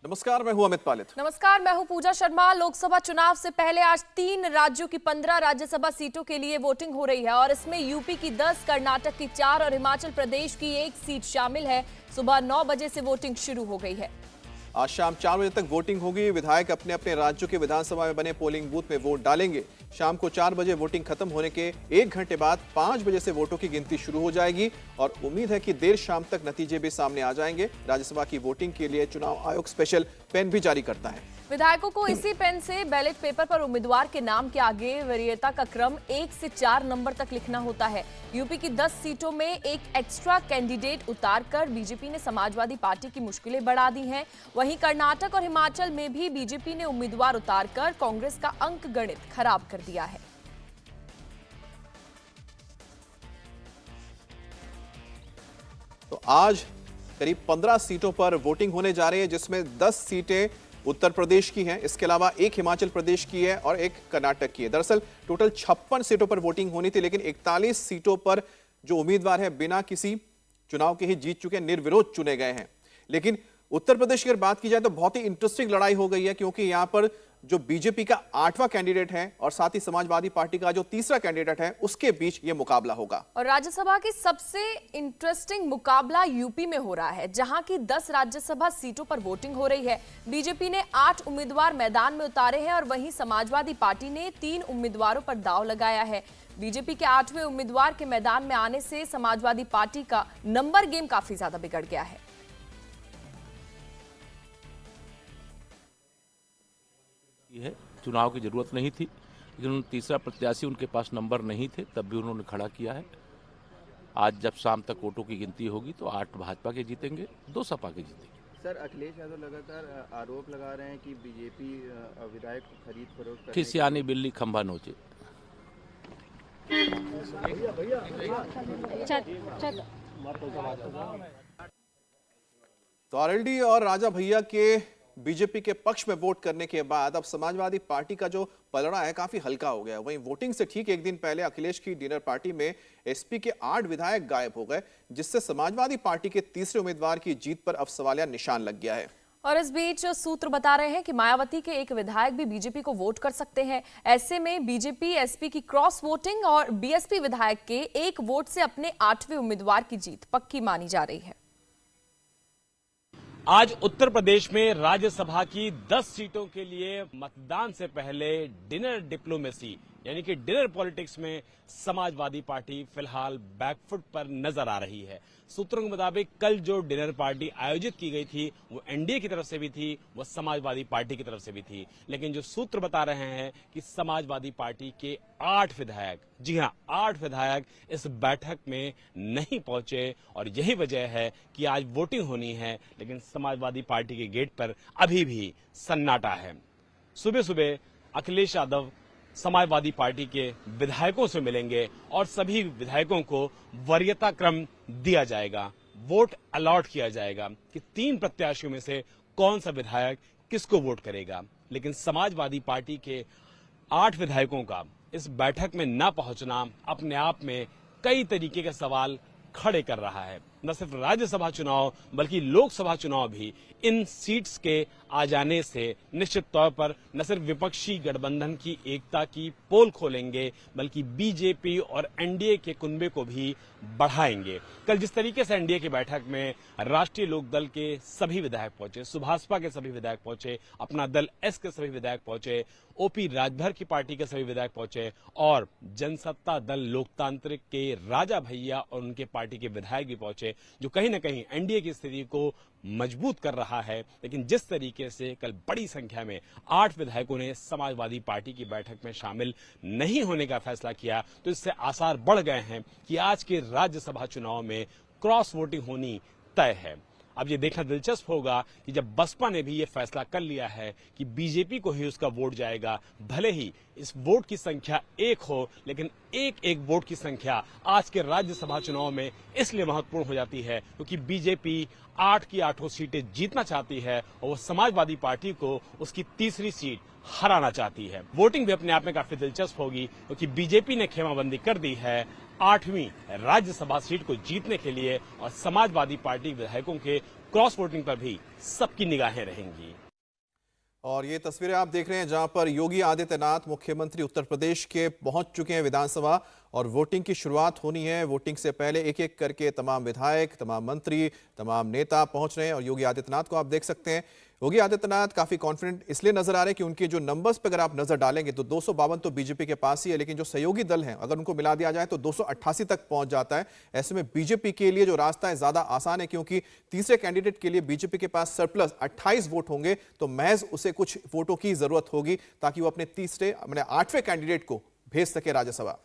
नमस्कार, मैं हूं अमित पालित। नमस्कार, मैं हूं पूजा शर्मा। लोकसभा चुनाव से पहले आज 3 राज्यों की 15 राज्यसभा सीटों के लिए वोटिंग हो रही है और इसमें यूपी की 10, कर्नाटक की 4 और हिमाचल प्रदेश की 1 सीट शामिल है। सुबह 9 बजे से वोटिंग शुरू हो गई है। आज शाम 4 बजे तक वोटिंग होगी। विधायक अपने अपने राज्यों के विधानसभा में बने पोलिंग बूथ में वोट डालेंगे। शाम को 4 बजे वोटिंग खत्म होने के 1 घंटे बाद 5 बजे से वोटों की गिनती शुरू हो जाएगी और उम्मीद है कि देर शाम तक नतीजे भी सामने आ जाएंगे। राज्यसभा की वोटिंग के लिए चुनाव आयोग स्पेशल पेन भी जारी करता है। विधायकों को इसी पेन से बैलेट पेपर पर उम्मीदवार के नाम के आगे वरीयता का क्रम 1 से 4 नंबर तक लिखना होता है। यूपी की 10 सीटों में एक एक्स्ट्रा कैंडिडेट उतारकर बीजेपी ने समाजवादी पार्टी की मुश्किलें बढ़ा दी हैं। वहीं कर्नाटक और हिमाचल में भी बीजेपी ने उम्मीदवार उतारकर कांग्रेस का अंक गणित खराब कर दिया है। तो आज करीब 15 सीटों पर वोटिंग होने जा रही है, जिसमें 10 सीटें उत्तर प्रदेश की हैं। इसके अलावा 1 हिमाचल प्रदेश की है और 1 कर्नाटक की है। दरअसल टोटल 56 सीटों पर वोटिंग होनी थी, लेकिन 41 सीटों पर जो उम्मीदवार हैं बिना किसी चुनाव के ही जीत चुके हैं, निर्विरोध चुने गए हैं। लेकिन उत्तर प्रदेश की अगर बात की जाए तो बहुत ही इंटरेस्टिंग लड़ाई हो गई है, क्योंकि यहां पर जो बीजेपी का 8वां कैंडिडेट है और साथ ही समाजवादी पार्टी का जो 3रा कैंडिडेट है, उसके बीच ये मुकाबला होगा। और राज्यसभा की सबसे इंटरेस्टिंग मुकाबला यूपी में हो रहा है, जहां की 10 राज्यसभा सीटों पर वोटिंग हो रही है। बीजेपी ने 8 उम्मीदवार मैदान में उतारे हैं और वहीं समाजवादी पार्टी ने 3 उम्मीदवारों पर दांव लगाया है। बीजेपी के 8वें उम्मीदवार के मैदान में आने से समाजवादी पार्टी का नंबर गेम काफी ज्यादा बिगड़ गया है। चुनाव की जरूरत नहीं थी, लेकिन 3रा प्रत्याशी उनके पास नंबर नहीं थे, तब भी उन्होंने खड़ा किया है। आज जब शाम तक वोटों की गिनती होगी तो 8 भाजपा के जीतेंगे, 2 सपा के जीतेंगे। सर, अखिलेश यादव लगातार आरोप लगा रहे हैं कि बीजेपी विधायक को खरीद फरोख्त करने फिर सियानी बिल्ली खंभा नोचे। तो आरएलडी और राजा भैया के बीजेपी के पक्ष में वोट करने के बाद अब समाजवादी पार्टी का जो पलड़ा है काफी हल्का हो गया है। वहीं वोटिंग से ठीक 1 दिन पहले अखिलेश की डिनर पार्टी में एसपी के 8 विधायक गायब हो गए, जिससे समाजवादी पार्टी के 3रे उम्मीदवार की जीत पर अब सवालिया निशान लग गया है। और इस बीच सूत्र बता रहे हैं कि मायावती के 1 विधायक भी बीजेपी को वोट कर सकते हैं। ऐसे में बीजेपी एसपी की क्रॉस वोटिंग और बीएसपी विधायक के 1 वोट से अपने 8वें उम्मीदवार की जीत पक्की मानी जा रही है। आज उत्तर प्रदेश में राज्यसभा की 10 सीटों के लिए मतदान से पहले डिनर डिप्लोमेसी यानी कि डिनर पॉलिटिक्स में समाजवादी पार्टी फिलहाल बैकफुट पर नजर आ रही है। सूत्रों के मुताबिक कल जो डिनर पार्टी आयोजित की गई थी वो एनडीए की तरफ से भी थी, वो समाजवादी पार्टी की तरफ से भी थी, लेकिन जो सूत्र बता रहे हैं कि समाजवादी पार्टी के 8 विधायक, जी हां 8 विधायक इस बैठक में नहीं पहुंचे और यही वजह है कि आज वोटिंग होनी है, लेकिन समाजवादी पार्टी के गेट पर अभी भी सन्नाटा है। सुबह सुबह अखिलेश यादव समाजवादी पार्टी के विधायकों से मिलेंगे और सभी विधायकों को वरीयता क्रम दिया जाएगा, वोट अलॉट किया जाएगा कि 3 प्रत्याशियों में से कौन सा विधायक किसको वोट करेगा। लेकिन समाजवादी पार्टी के 8 विधायकों का इस बैठक में न पहुंचना अपने आप में कई तरीके के सवाल खड़े कर रहा है। न सिर्फ राज्यसभा चुनाव बल्कि लोकसभा चुनाव भी इन सीट्स के आ जाने से निश्चित तौर पर न सिर्फ विपक्षी गठबंधन की एकता की पोल खोलेंगे बल्कि बीजेपी और एनडीए के कुनबे को भी बढ़ाएंगे। कल जिस तरीके से एनडीए की बैठक में राष्ट्रीय लोकदल के सभी विधायक पहुंचे, सुभाषपा के सभी विधायक पहुंचे, अपना दल एस के सभी विधायक पहुंचे, ओपी राजभर की पार्टी के सभी विधायक पहुंचे और जनसत्ता दल लोकतांत्रिक के राजा भैया और उनके पार्टी के विधायक भी पहुंचे, जो कहीं न कहीं एनडीए की स्थिति को मजबूत कर रहा है। लेकिन जिस तरीके से कल बड़ी संख्या में 8 विधायकों ने समाजवादी पार्टी की बैठक में शामिल नहीं होने का फैसला किया, तो इससे आसार बढ़ गए हैं कि आज के राज्यसभा चुनाव में क्रॉस वोटिंग होनी तय है। अब ये देखना दिलचस्प होगा कि जब बसपा ने भी ये फैसला कर लिया है कि बीजेपी को ही उसका वोट जाएगा, भले ही इस वोट की संख्या 1 हो, लेकिन एक वोट की संख्या आज के राज्यसभा चुनाव में इसलिए महत्वपूर्ण हो जाती है क्योंकि बीजेपी 8 की 8 सीटें जीतना चाहती है और वो समाजवादी पार्टी को उसकी 3री सीट हराना चाहती है। वोटिंग भी अपने आप में काफी दिलचस्प होगी क्योंकि बीजेपी ने खेमाबंदी कर दी है 8वीं राज्यसभा सीट को जीतने के लिए और समाजवादी पार्टी विधायकों के क्रॉस वोटिंग पर भी सबकी निगाहें रहेंगी। और ये तस्वीरें आप देख रहे हैं जहां पर योगी आदित्यनाथ मुख्यमंत्री उत्तर प्रदेश के पहुंच चुके हैं विधानसभा और वोटिंग की शुरुआत होनी है। वोटिंग से पहले एक एक करके तमाम विधायक, तमाम मंत्री, तमाम नेता पहुंच रहे हैं और योगी आदित्यनाथ को आप देख सकते हैं। योगी आदित्यनाथ काफी कॉन्फिडेंट इसलिए नजर आ रहे हैं कि उनके जो नंबर्स पर अगर आप नजर डालेंगे तो 252 तो बीजेपी के पास ही है, लेकिन जो सहयोगी दल हैं अगर उनको मिला दिया जाए तो 288 तक पहुंच जाता है। ऐसे में बीजेपी के लिए जो रास्ता है ज्यादा आसान है, क्योंकि तीसरे कैंडिडेट के लिए बीजेपी के पास सरप्लस 28 वोट होंगे, तो महज उसे कुछ वोटों की जरूरत होगी ताकि वो अपने 8वें कैंडिडेट को भेज सके राज्यसभा।